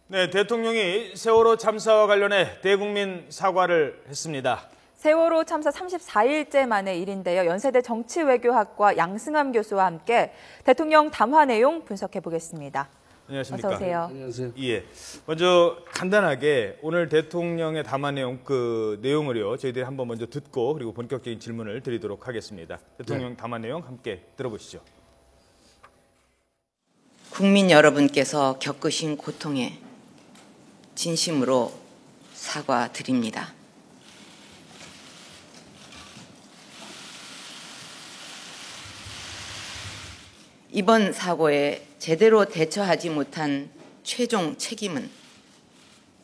네, 대통령이 세월호 참사와 관련해 대국민 사과를 했습니다. 세월호 참사 34일째 만의 일인데요. 연세대 정치외교학과 양승함 교수와 함께 대통령 담화 내용 분석해 보겠습니다. 안녕하십니까? 어서 오세요. 안녕하세요. 예. 먼저 간단하게 오늘 대통령의 담화 내용 내용을요. 저희들이 한번 먼저 듣고 그리고 본격적인 질문을 드리도록 하겠습니다. 대통령 담화 내용 함께 들어보시죠. 국민 여러분께서 겪으신 고통에 진심으로 사과드립니다. 이번 사고에 제대로 대처하지 못한 최종 책임은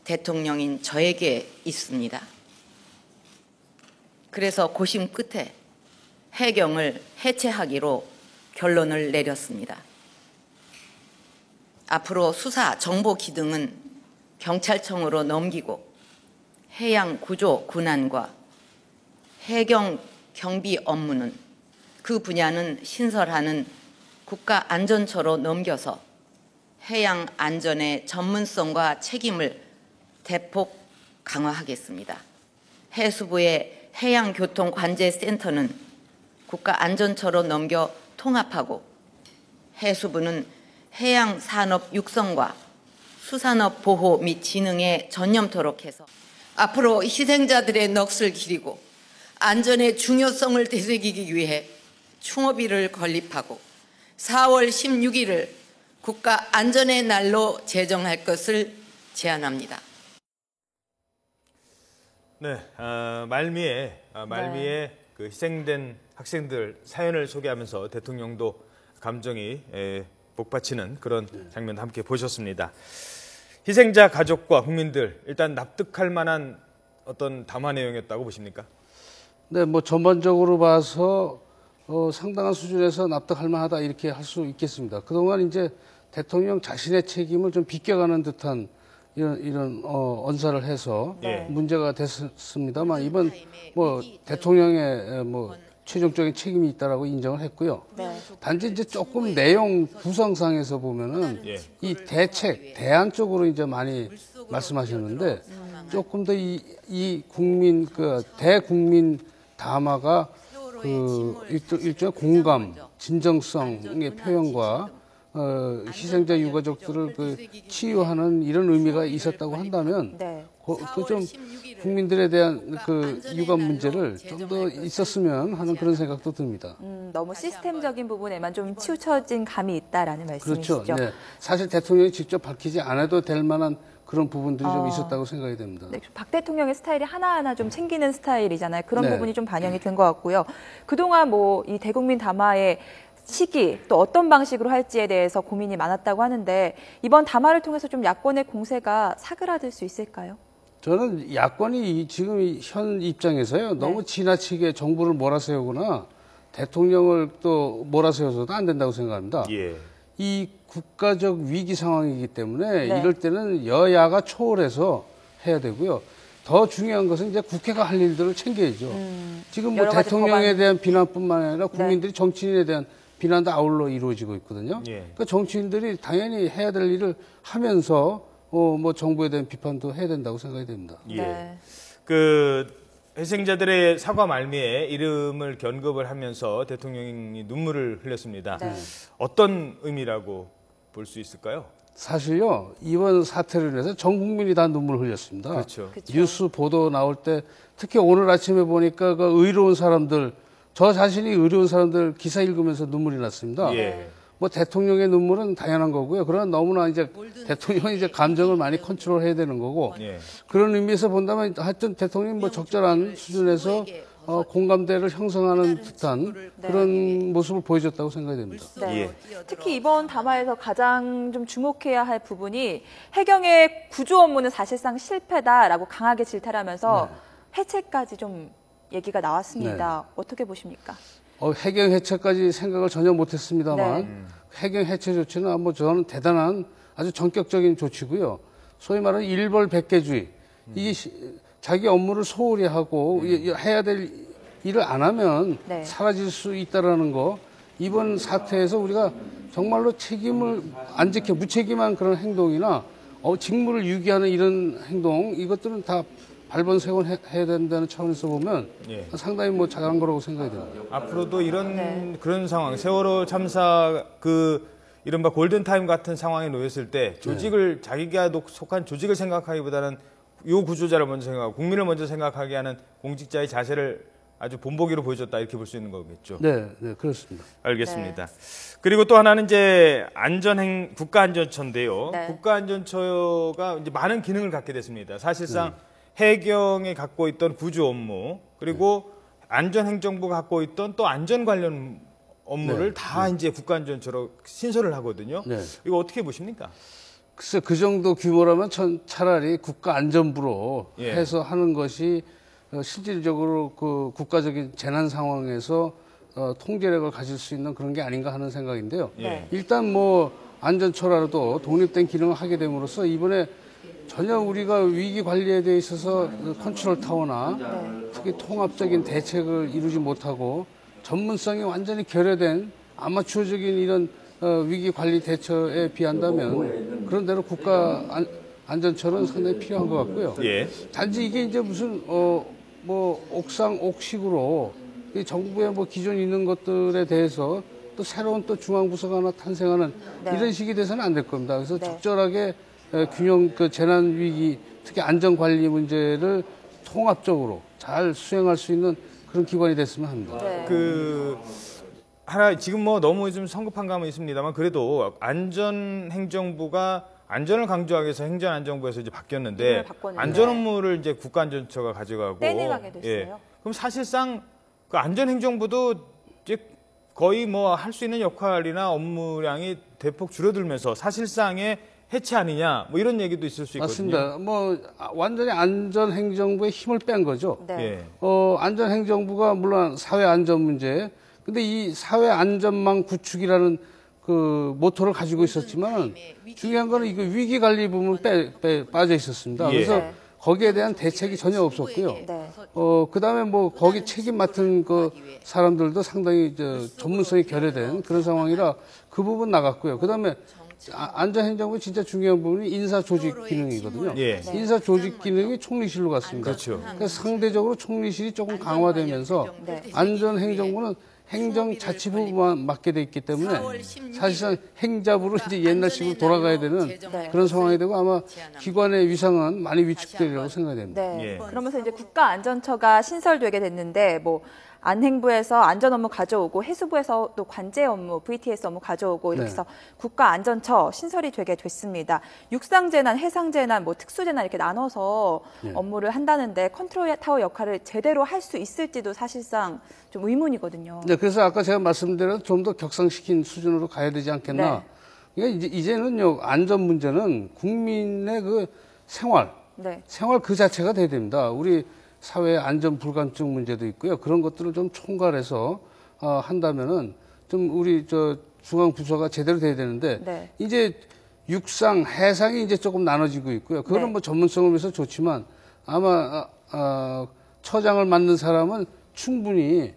대통령인 저에게 있습니다. 그래서 고심 끝에 해경을 해체하기로 결론을 내렸습니다. 앞으로 수사 정보 기능은 경찰청으로 넘기고 해양 구조 군안과 해경 경비 업무는 그 분야는 신설하는 국가안전처로 넘겨서 해양 안전의 전문성과 책임을 대폭 강화하겠습니다. 해수부의 해양교통관제센터는 국가안전처로 넘겨 통합하고 해수부는 해양산업 육성과 수산업 보호 및 진흥에 전념토록 해서 앞으로 희생자들의 넋을 기리고 안전의 중요성을 되새기기 위해 충업일을 건립하고 4월 16일을 국가안전의 날로 제정할 것을 제안합니다. 네, 말미에 그 희생된 학생들 사연을 소개하면서 대통령도 감정이 복받치는 그런 장면 함께 보셨습니다. 희생자 가족과 국민들 일단 납득할 만한 어떤 담화 내용이었다고 보십니까? 네, 뭐 전반적으로 봐서 상당한 수준에서 납득할 만하다 이렇게 할 수 있겠습니다. 그동안 이제 대통령 자신의 책임을 좀 비껴가는 듯한 이런 언사를 해서 문제가 됐습니다만 이번 뭐 대통령의 뭐 최종적인 책임이 있다라고 인정을 했고요. 단지 이제 조금 내용 구성상에서 보면은 이 대안 쪽으로 이제 많이 말씀하셨는데 조금 더 이 국민 대국민 담화가 일종의 공감, 진정성의 표현과 희생자 유가족들을 치유하는 이런 의미가 있었다고 한다면 좀 국민들에 대한 유감 문제를 좀 더 있었으면 하는 그런 생각도 듭니다. 너무 시스템적인 부분에만 좀 치우쳐진 감이 있다라는 말씀이시죠? 그렇죠. 네. 사실 대통령이 직접 밝히지 않아도 될 만한 그런 부분들이 좀 있었다고 생각이 됩니다. 네, 박 대통령의 스타일이 하나하나 좀 챙기는 스타일이잖아요. 그런 부분이 좀 반영이 된 것 같고요. 그동안 뭐 이 대국민 담화의 시기 또 어떤 방식으로 할지에 대해서 고민이 많았다고 하는데 이번 담화를 통해서 좀 야권의 공세가 사그라들 수 있을까요? 저는 야권이 지금 현 입장에서요 너무 지나치게 정부를 몰아세우거나 대통령을 또 몰아세워서도 안 된다고 생각합니다. 이 국가적 위기 상황이기 때문에 이럴 때는 여야가 초월해서 해야 되고요. 더 중요한 것은 이제 국회가 할 일들을 챙겨야죠. 지금 뭐 대통령에 대한 비난뿐만 아니라 국민들이 정치인에 대한 비난도 아울러 이루어지고 있거든요. 그러니까 정치인들이 당연히 해야 될 일을 하면서 뭐 정부에 대한 비판도 해야 된다고 생각이 됩니다. 그 희생자들의 사과 말미에 이름을 견급을 하면서 대통령이 눈물을 흘렸습니다. 어떤 의미라고 볼 수 있을까요? 사실요 이번 사태로 인해서 전 국민이 다 눈물을 흘렸습니다. 그렇죠. 뉴스 보도 나올 때 특히 오늘 아침에 보니까 그 의로운 사람들 저 자신이 의로운 사람들 기사 읽으면서 눈물이 났습니다. 뭐 대통령의 눈물은 당연한 거고요. 그러나 너무나 이제 대통령이 이제 감정을 많이 컨트롤해야 되는 거고 그런 의미에서 본다면 하여튼 대통령이 뭐 적절한 수준에서 공감대를 형성하는 듯한 그런 모습을 보여줬다고 생각이 됩니다. 특히 이번 담화에서 가장 좀 주목해야 할 부분이 해경의 구조 업무는 사실상 실패다라고 강하게 질타하면서 해체까지 좀 얘기가 나왔습니다. 어떻게 보십니까? 해경 해체까지 생각을 전혀 못했습니다만 해경 해체 조치는 뭐 저는 대단한 아주 전격적인 조치고요. 소위 말하는 일벌백계주의. 이게 자기 업무를 소홀히 하고 해야 될 일을 안 하면 사라질 수 있다라는 거. 이번 사태에서 우리가 정말로 책임을 안 지켜 무책임한 그런 행동이나 직무를 유기하는 이런 행동 이것들은 다 발본색원해야 된다는 차원에서 보면 예. 상당히 뭐 잘한 거라고 생각이 됩니다. 앞으로도 이런 그런 상황, 세월호 참사 이른바 골든타임 같은 상황에 놓였을 때 조직을 자기가 속한 조직을 생각하기보다는 요 구조자를 먼저 생각하고 국민을 먼저 생각하게 하는 공직자의 자세를 아주 본보기로 보여줬다 이렇게 볼 수 있는 거겠죠. 네, 네, 그렇습니다. 알겠습니다. 그리고 또 하나는 이제 국가안전처인데요. 네. 국가안전처가 이제 많은 기능을 갖게 됐습니다. 사실상 해경이 갖고 있던 구조 업무 그리고 안전행정부가 갖고 있던 또 안전 관련 업무를 다 이제 국가안전처로 신설을 하거든요. 네. 이거 어떻게 보십니까? 글쎄 그 정도 규모라면 차라리 국가안전부로 예. 해서 하는 것이 실질적으로 그 국가적인 재난 상황에서 통제력을 가질 수 있는 그런 게 아닌가 하는 생각인데요. 예. 일단 뭐 안전처라도 독립된 기능을 하게 됨으로써 이번에 전혀 우리가 위기 관리에 대해 있어서 그 컨트롤 타워나 특히 통합적인 대책을 이루지 못하고 전문성이 완전히 결여된 아마추어적인 이런 위기 관리 대처에 비한다면 그런 대로 국가 안전처는 상당히 필요한 것 같고요. 예. 단지 이게 이제 무슨 뭐 옥상 옥식으로 이 정부의 뭐 기존 있는 것들에 대해서 또 새로운 또 중앙부서가 하나 탄생하는 네. 이런 식이 돼서는 안 될 겁니다. 그래서 네. 적절하게 균형 그 재난 위기 특히 안전 관리 문제를 통합적으로 잘 수행할 수 있는 그런 기관이 됐으면 합니다. 네. 하나 지금 뭐 너무 좀 성급한 감은 있습니다만 그래도 안전행정부가 안전을 강조하기 위해서 행정안전부에서 이제 바뀌었는데 이름을 바꿨는데. 안전 업무를 이제 국가안전처가 가져가고 떼내가게 됐어요. 그럼 사실상 그 안전행정부도 이제 거의 뭐 할 수 있는 역할이나 업무량이 대폭 줄어들면서 사실상의 해체 아니냐 뭐 이런 얘기도 있을 수 있거든요. 맞습니다. 뭐 완전히 안전행정부의 힘을 뺀 거죠. 네. 예. 안전행정부가 물론 사회 안전 문제, 근데 이 사회 안전망 구축이라는 그 모토를 가지고 있었지만 중요한 거는 이거 위기 관리 부분 빠져 있었습니다. 예. 그래서 네. 거기에 대한 대책이 전혀 없었고요. 네. 그다음에 뭐 거기 책임 맡은 그 사람들도 상당히 전문성이 결여된 그런 상황이라 그 부분 나갔고요. 그다음에 안전행정부 진짜 중요한 부분이 인사조직 기능이거든요. 예. 인사조직 기능이 총리실로 갔습니다. 그렇죠. 그래서 상대적으로 총리실이 조금 강화되면서 네. 안전행정부는 행정자치부만 맡게 돼 있기 때문에 사실상 행자부로 이제 옛날식으로 돌아가야 되는 그런 상황이 되고 아마 기관의 위상은 많이 위축되리라고 생각이 됩니다. 네. 예. 그러면서 이제 국가안전처가 신설되게 됐는데 뭐 안행부에서 안전 업무 가져오고 해수부에서 또 관제 업무, VTS 업무 가져오고 이렇게 네. 해서 국가안전처 신설이 되게 됐습니다. 육상재난, 해상재난, 뭐 특수재난 이렇게 나눠서 업무를 한다는데 컨트롤 타워 역할을 제대로 할 수 있을지도 사실상 좀 의문이거든요. 네, 그래서 아까 제가 말씀드린 좀 더 격상시킨 수준으로 가야 되지 않겠나. 그러니까 이제는요 안전 문제는 국민의 그 생활 그 자체가 돼야 됩니다. 우리 사회 안전 불감증 문제도 있고요. 그런 것들을 좀 총괄해서 한다면은 좀 우리 중앙 부서가 제대로 돼야 되는데 이제 육상, 해상이 이제 조금 나눠지고 있고요. 그거는 뭐 전문성을 위해서 좋지만 아마 처장을 맡는 사람은 충분히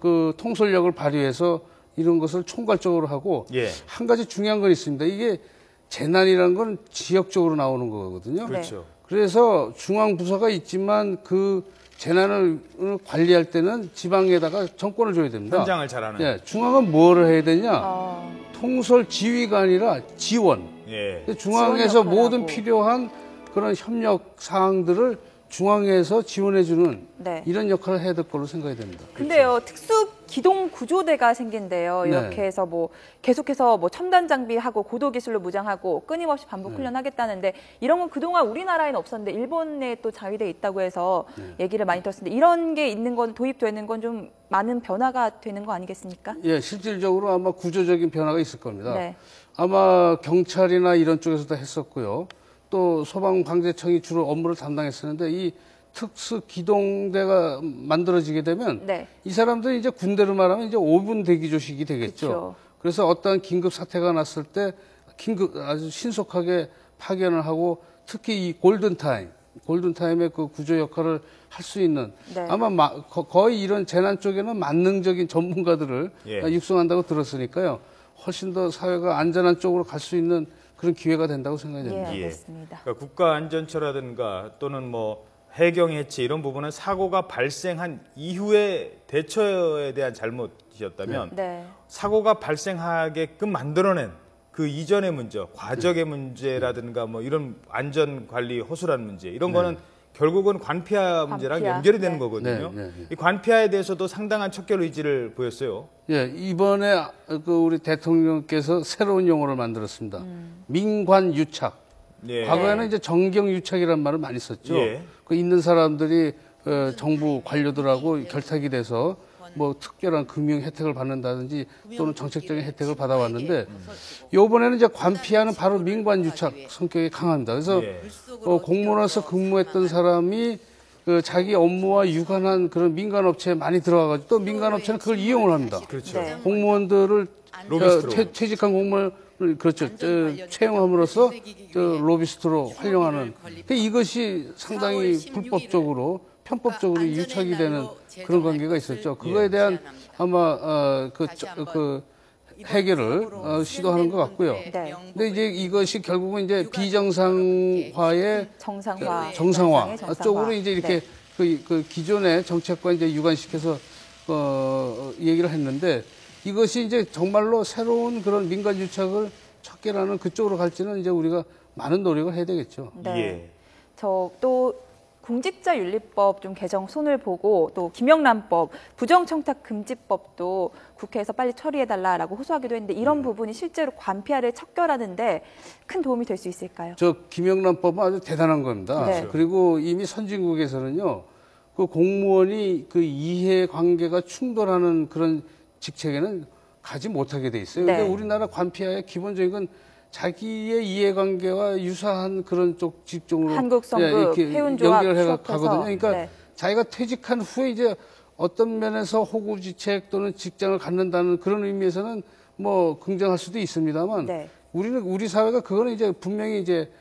그 통솔력을 발휘해서 이런 것을 총괄적으로 하고 한 가지 중요한 건 있습니다. 이게 재난이라는 건 지역적으로 나오는 거거든요. 그렇죠. 그래서 중앙 부서가 있지만 그 재난을 관리할 때는 지방에다가 정권을 줘야 됩니다. 현장을 잘하는. 예, 중앙은 뭐를 해야 되냐? 통솔 지휘가 아니라 지원. 예. 중앙에서 지원 모든 역할을 필요한 그런 협력 사항들을 중앙에서 지원해주는 이런 역할을 해야 될 걸로 생각이 됩니다. 근데요, 특수 기동 구조대가 생긴대요. 이렇게 해서 뭐 계속해서 뭐 첨단 장비하고 고도 기술로 무장하고 끊임없이 반복 훈련하겠다는데 이런 건 그동안 우리나라에는 없었는데 일본에 또 자위돼 있다고 해서 얘기를 많이 들었는데 이런 게 있는 건 도입되는 건 좀 많은 변화가 되는 거 아니겠습니까? 예, 실질적으로 아마 구조적인 변화가 있을 겁니다. 아마 경찰이나 이런 쪽에서도 했었고요. 또 소방방재청이 주로 업무를 담당했었는데 이 특수기동대가 만들어지게 되면 이 사람들이 이제 군대로 말하면 이제 5분 대기조식이 되겠죠. 그쵸. 그래서 어떠한 긴급 사태가 났을 때 아주 신속하게 파견을 하고 특히 이 골든타임의 그 구조 역할을 할 수 있는 아마 거의 이런 재난 쪽에는 만능적인 전문가들을 육성한다고 들었으니까요. 훨씬 더 사회가 안전한 쪽으로 갈 수 있는 그런 기회가 된다고 생각이 예, 됩니다. 알겠습니다. 그러니까 국가 안전처라든가 또는 뭐 해경 해체 이런 부분은 사고가 발생한 이후의 대처에 대한 잘못이었다면 네. 사고가 발생하게끔 만들어낸 그 이전의 문제, 과적의 문제라든가 뭐 이런 안전 관리 허술한 문제 이런 거는 결국은 관피아 문제랑 관피아. 연결이 되는 네. 거거든요. 네. 이 관피아에 대해서도 상당한 척결 의지를 보였어요. 예, 이번에 그 우리 대통령께서 새로운 용어를 만들었습니다. 민관유착. 예. 과거에는 이제 정경유착이라는 말을 많이 썼죠. 예. 그 있는 사람들이 정부 관료들하고 결탁이 돼서 뭐 특별한 금융 혜택을 받는다든지 또는 정책적인 혜택을 받아왔는데 이번에는 이제 관피하는 바로 민관유착 성격이 강합니다. 그래서 예. 공무원으로서 근무했던 사람이 그 자기 업무와 유관한 그런 민간업체에 많이 들어가가지고 또 민간업체는 그걸 이용을 합니다. 그렇죠. 네. 공무원들을 로비스트로. 퇴직한 공무원을 그렇죠. 채용함으로써 로비스트로 활용하는. 이것이 상당히 불법적으로 편법적으로 유착이 되는 그런 관계가 있었죠. 그거에 대한 아마 그 해결을 시도하는 것 같고요. 네. 근데 이제 이것이 결국은 이제 비정상화의 정상화 정상화 정상의 쪽으로 이제 이렇게 네. 그 기존의 정책과 이제 유관시켜서 얘기를 했는데 이것이 이제 정말로 새로운 그런 민간 유착을 척결하는 그쪽으로 갈지는 이제 우리가 많은 노력을 해야 되겠죠. 네. 예. 저 또 공직자윤리법 좀 개정 손을 보고 또 김영란법, 부정청탁금지법도 국회에서 빨리 처리해달라라고 호소하기도 했는데 이런 부분이 실제로 관피아를 척결하는데 큰 도움이 될 수 있을까요? 저 김영란법은 아주 대단한 겁니다. 네. 그리고 이미 선진국에서는요, 그 공무원이 그 이해관계가 충돌하는 그런 직책에는 가지 못하게 돼 있어요. 네. 근데 우리나라 관피아의 기본적인 건 자기의 이해관계와 유사한 그런 쪽 직종으로 한국성급, 이렇게 해운조합 연결해 수업해서. 가거든요. 그러니까 네. 자기가 퇴직한 후에 이제 어떤 면에서 호구지책 또는 직장을 갖는다는 그런 의미에서는 뭐 긍정할 수도 있습니다만 네. 우리 사회가 그거는 이제 분명히 이제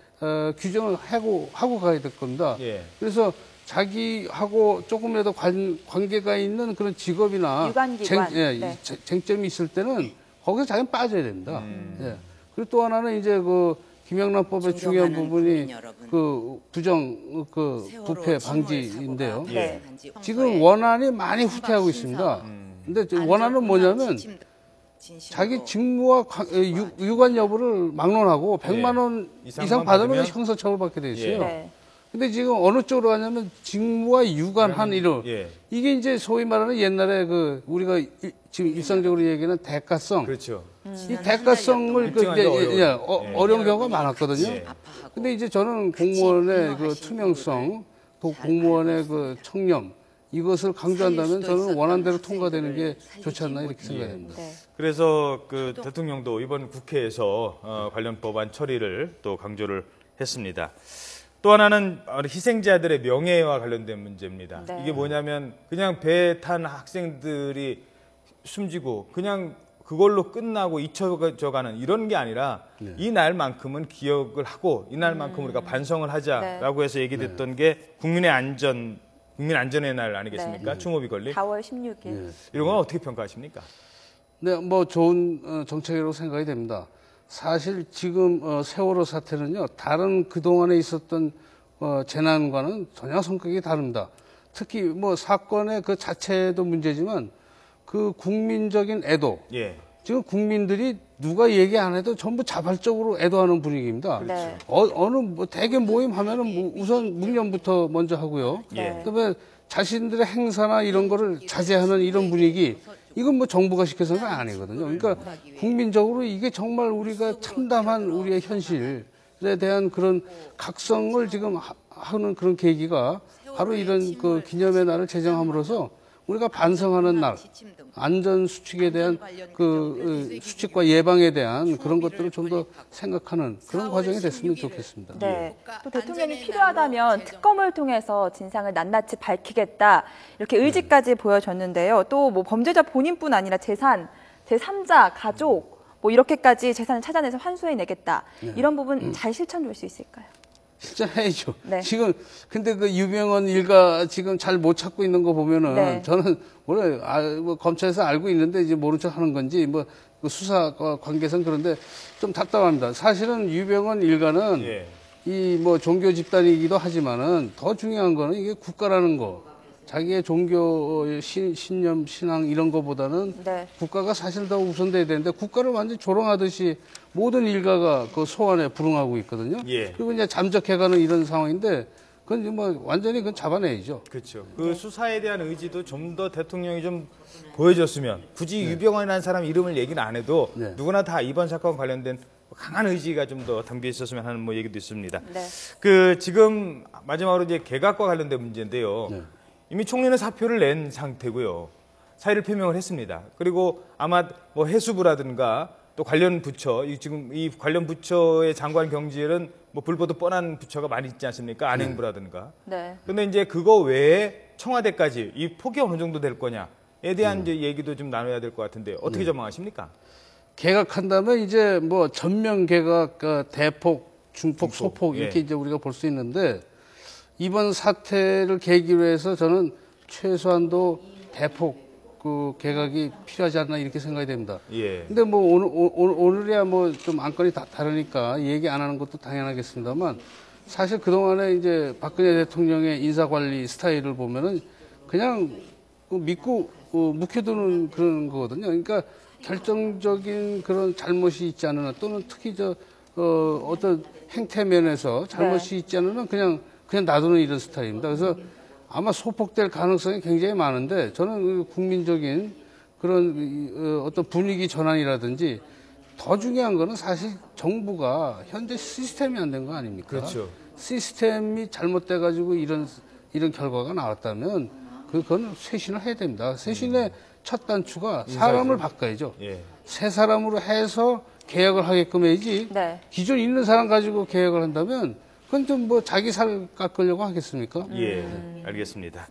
규정을 하고 가야 될 겁니다. 예. 그래서 자기하고 조금이라도 관계가 있는 그런 직업이나 유관기관. 네. 쟁점이 있을 때는 거기서 자기는 빠져야 됩니다. 예. 그리고 또 하나는 이제 그 김영란법의 중요한 부분이 그 부패 방지인데요. 네. 지금 원안이 많이 후퇴하고 있습니다. 근데 원안은 뭐냐면 자기 직무와 유관 여부를 막론하고 100만 원 이상 받으면 형사처벌 받게 돼 있어요. 네. 근데 지금 어느 쪽으로 가냐면 직무와 유관한 일을 예. 이게 이제 소위 말하는 옛날에 그 우리가 지금 일상적으로 얘기하는 대가성. 그렇죠. 이 대가성을 입증하기가 어려운 경우가 많았거든요. 예. 근데 이제 저는 공무원의 그 투명성, 또 공무원의 그 청렴 이것을 강조한다면 저는 원안대로 통과되는 게 좋지 않나 이렇게 생각합니다. 네. 그래서 그 대통령도 이번 국회에서 관련 법안 처리를 또 강조를 했습니다. 또 하나는 희생자들의 명예와 관련된 문제입니다. 네. 이게 뭐냐면 그냥 배에 탄 학생들이 숨지고 그냥 그걸로 끝나고 잊혀져가는 이런 게 아니라 이 날만큼은 기억을 하고 이 날만큼 우리가 반성을 하자라고 해서 얘기됐던 게 국민 안전의 날 아니겠습니까? 추모비 건립. 4월 16일. 이런 건 어떻게 평가하십니까? 네, 뭐 좋은 정책이라고 생각이 됩니다. 사실 지금 세월호 사태는요, 다른 그동안에 있었던 재난과는 전혀 성격이 다릅니다. 특히 뭐 사건의 그 자체도 문제지만 그 국민적인 애도. 예. 지금 국민들이 누가 얘기 안 해도 전부 자발적으로 애도하는 분위기입니다. 네. 어느 뭐 대개 모임 하면은 뭐 우선 묵념부터 먼저 하고요. 예. 그다음에 자신들의 행사나 이런 거를 자제하는 이런 분위기. 이건 뭐 정부가 시켜서는 아니거든요. 그러니까 국민적으로 이게 정말 우리가 참담한 우리의 현실에 대한 그런 각성을 지금 하는 그런 계기가 바로 이런 그 기념의 날을 제정함으로써 우리가 반성하는 날, 안전 수칙에 대한 그 수칙과 예방에 대한 그런 것들을 좀 더 생각하는 그런 과정이 됐으면 좋겠습니다. 네. 또 대통령이 필요하다면 특검을 통해서 진상을 낱낱이 밝히겠다 이렇게 의지까지 보여줬는데요. 또 뭐 범죄자 본인뿐 아니라 재산, 제3자, 가족 뭐 이렇게까지 재산을 찾아내서 환수해내겠다. 이런 부분 잘 실천될 수 있을까요? 실천해야죠. 네. 지금 근데 그 유병헌 일가 지금 잘 못 찾고 있는 거 보면은 네. 저는 원래 뭐 검찰에서 알고 있는데 이제 모른 척 하는 건지 뭐 그 수사과 관계상 그런데 좀 답답합니다. 사실은 유병헌 일가는 예. 이 뭐 종교 집단이기도 하지만은 더 중요한 거는 이게 국가라는 거. 자기의 종교 신념, 신앙 이런 거보다는 네. 국가가 사실 더 우선돼야 되는데 국가를 완전히 조롱하듯이 모든 일가가 그 소환에 불응하고 있거든요. 예. 그리고 이제 잠적해가는 이런 상황인데 그건 이제 뭐 완전히 그건 잡아내야죠. 그렇죠. 그 수사에 대한 의지도 좀 더 대통령이 좀 보여줬으면 굳이 유병헌이라는 사람 이름을 얘기는 안 해도 네. 누구나 다 이번 사건 관련된 강한 의지가 좀 더 담겨 있었으면 하는 뭐 얘기도 있습니다. 네. 그 지금 마지막으로 이제 개각과 관련된 문제인데요. 네. 이미 총리는 사표를 낸 상태고요. 사의를 표명을 했습니다. 그리고 아마 뭐 해수부라든가 또 관련 부처, 지금 이 관련 부처의 장관 경질은 뭐 불보듯 뻔한 부처가 많이 있지 않습니까? 안행부라든가. 네. 근데 이제 그거 외에 청와대까지 이 폭이 어느 정도 될 거냐에 대한 이제 얘기도 좀 나눠야 될 것 같은데 어떻게 전망하십니까? 개각한다면 이제 뭐 전면 개각, 대폭, 중폭, 소폭 예. 이렇게 이제 우리가 볼 수 있는데 이번 사태를 계기로 해서 저는 최소한도 대폭 그 개각이 필요하지 않나 이렇게 생각이 됩니다. 예. 근데 뭐 오늘이야 뭐 좀 안건이 다 다르니까 얘기 안 하는 것도 당연하겠습니다만 사실 그동안에 이제 박근혜 대통령의 인사관리 스타일을 보면은 그냥 믿고 묵혀두는 그런 거거든요. 그러니까 결정적인 그런 잘못이 있지 않은 한 또는 특히 어떤 행태 면에서 잘못이 있지 않은 한 그냥 놔두는 이런 스타일입니다. 그래서 아마 소폭될 가능성이 굉장히 많은데 저는 그 국민적인 그런 어떤 분위기 전환이라든지 더 중요한 거는 사실 정부가 현재 시스템이 안 된 거 아닙니까? 그렇죠. 시스템이 잘못돼가지고 이런 결과가 나왔다면 그건 쇄신을 해야 됩니다. 쇄신의 첫 단추가 사람을 바꿔야죠. 예. 새 사람으로 해서 개혁을 하게끔 해야지. 네. 기존 있는 사람 가지고 개혁을 한다면 그건 좀 뭐 자기 살 깎으려고 하겠습니까? 예, 알겠습니다.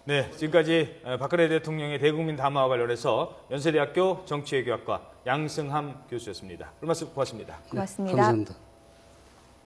네, 지금까지 박근혜 대통령의 대국민 담화와 관련해서 연세대학교 정치외교학과 양승함 교수였습니다. 오늘 말씀 고맙습니다. 고맙습니다. 감사합니다.